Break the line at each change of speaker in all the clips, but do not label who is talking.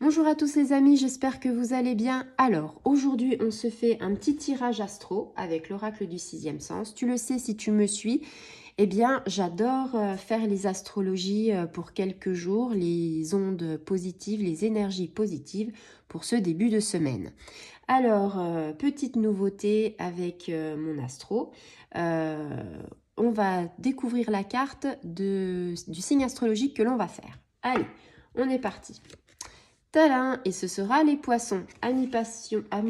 Bonjour à tous les amis, j'espère que vous allez bien. Alors, aujourd'hui, on se fait un petit tirage astro avec l'oracle du sixième sens. Tu le sais si tu me suis. Eh bien, j'adore faire les astrologies pour quelques jours, les ondes positives, les énergies positives pour ce début de semaine. Alors, petite nouveauté avec mon astro. On va découvrir la carte du signe astrologique que l'on va faire. Allez, on est parti. Tadam! Et ce sera les poissons. Amis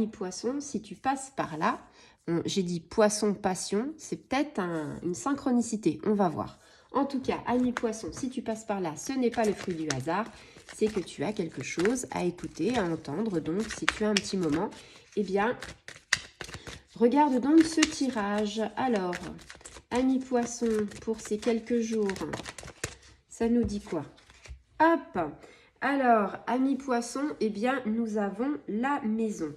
poissons, si tu passes par là, j'ai dit poisson passion, c'est peut-être une synchronicité, on va voir. En tout cas, amis poissons, si tu passes par là, ce n'est pas le fruit du hasard, c'est que tu as quelque chose à écouter, à entendre. Donc, si tu as un petit moment, eh bien, regarde donc ce tirage. Alors, amis poissons, pour ces quelques jours, ça nous dit quoi? Hop! Alors, amis poissons, eh bien, nous avons la maison.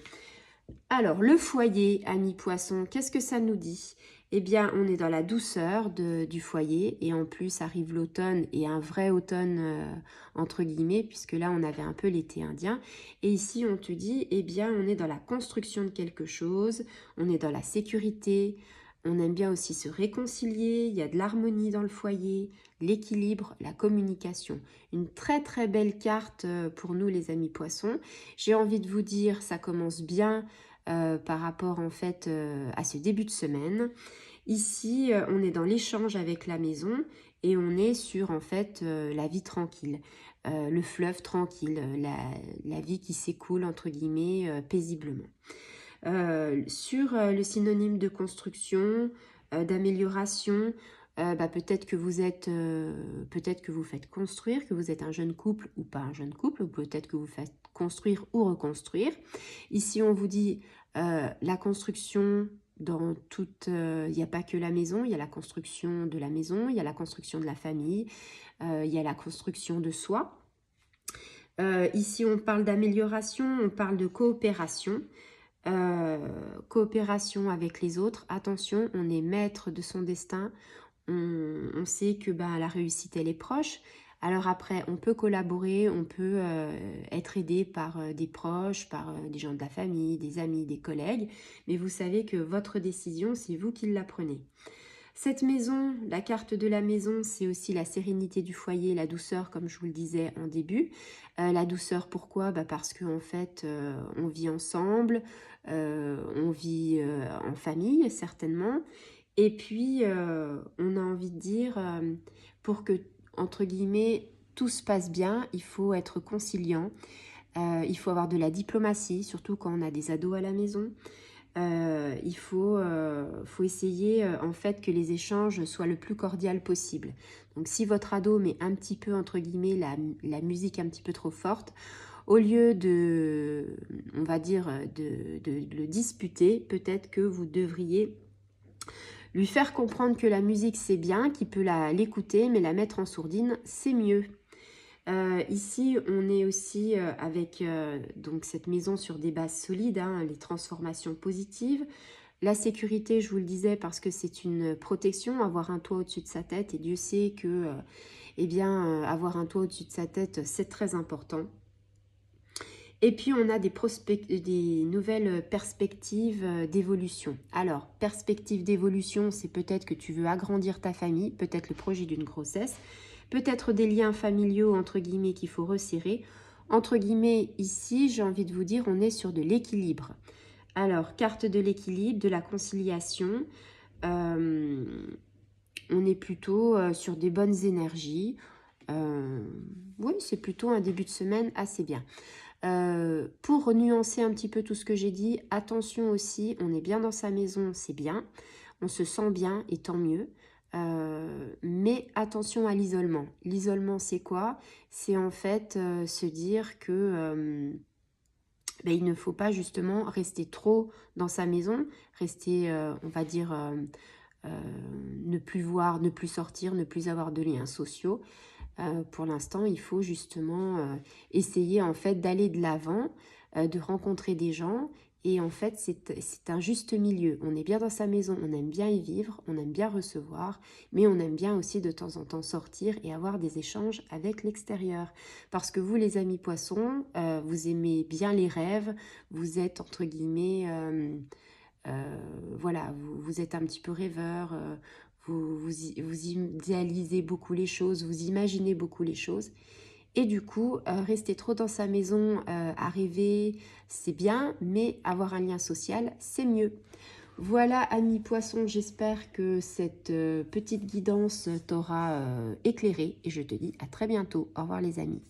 Alors, le foyer, amis poissons, qu'est-ce que ça nous dit? Eh bien, on est dans la douceur du foyer et en plus arrive l'automne et un vrai automne entre guillemets, puisque là, on avait un peu l'été indien. Et ici, on te dit, eh bien, on est dans la construction de quelque chose, on est dans la sécurité, on aime bien aussi se réconcilier, il y a de l'harmonie dans le foyer, l'équilibre, la communication. Une très très belle carte pour nous les amis poissons. J'ai envie de vous dire, ça commence bien par rapport en fait à ce début de semaine. Ici, on est dans l'échange avec la maison et on est sur en fait la vie tranquille, le fleuve tranquille, la vie qui s'écoule entre guillemets paisiblement. Sur le synonyme de construction, d'amélioration, peut-être que peut-être que vous faites construire, que vous êtes un jeune couple ou pas un jeune couple, ou peut-être que vous faites construire ou reconstruire. Ici, on vous dit la construction dans toute... Il n'y a pas que la maison, il y a la construction de la maison, il y a la construction de la famille, il y a la construction de soi. Ici, on parle d'amélioration, on parle de coopération. Coopération avec les autres. Attention, on est maître de son destin. On sait que la réussite, elle est proche. Alors après, on peut collaborer, on peut être aidé par des proches, par des gens de la famille, des amis, des collègues. Mais vous savez que votre décision, c'est vous qui la prenez. Cette maison, la carte de la maison, c'est aussi la sérénité du foyer, la douceur, comme je vous le disais en début. La douceur, pourquoi? Parce qu'en fait, on vit ensemble, on vit en famille, certainement. Et puis, on a envie de dire, pour que, entre guillemets, tout se passe bien, il faut être conciliant. Il faut avoir de la diplomatie, surtout quand on a des ados à la maison. Il faut essayer en fait que les échanges soient le plus cordial possible. Donc si votre ado met un petit peu entre guillemets la musique un petit peu trop forte, au lieu de, on va dire, de le disputer, peut-être que vous devriez lui faire comprendre que la musique c'est bien, qu'il peut l'écouter, mais la mettre en sourdine c'est mieux. Ici, on est aussi avec donc cette maison sur des bases solides, les transformations positives. La sécurité, je vous le disais, parce que c'est une protection, avoir un toit au-dessus de sa tête. Et Dieu sait que avoir un toit au-dessus de sa tête, c'est très important. Et puis, on a des nouvelles perspectives d'évolution. Alors, perspective d'évolution, c'est peut-être que tu veux agrandir ta famille, peut-être le projet d'une grossesse, peut-être des liens familiaux, entre guillemets, qu'il faut resserrer. Entre guillemets, ici, j'ai envie de vous dire, on est sur de l'équilibre. Alors, carte de l'équilibre, de la conciliation. On est plutôt sur des bonnes énergies. Oui, c'est plutôt un début de semaine assez bien. Pour nuancer un petit peu tout ce que j'ai dit, attention aussi, on est bien dans sa maison, c'est bien. On se sent bien et tant mieux. Mais attention à l'isolement. L'isolement, c'est quoi? C'est en fait se dire que il ne faut pas justement rester trop dans sa maison, rester, on va dire, ne plus voir, ne plus sortir, ne plus avoir de liens sociaux. Pour l'instant, il faut justement essayer en fait d'aller de l'avant, de rencontrer des gens Et en fait, c'est un juste milieu. On est bien dans sa maison, on aime bien y vivre, on aime bien recevoir, mais on aime bien aussi de temps en temps sortir et avoir des échanges avec l'extérieur. Parce que vous, les amis poissons, vous aimez bien les rêves, vous êtes entre guillemets, voilà, vous êtes un petit peu rêveur, vous idéalisez beaucoup les choses, vous imaginez beaucoup les choses. Et du coup, rester trop dans sa maison à rêver, c'est bien, mais avoir un lien social, c'est mieux. Voilà, amis poissons, j'espère que cette petite guidance t'aura éclairé et je te dis à très bientôt. Au revoir les amis.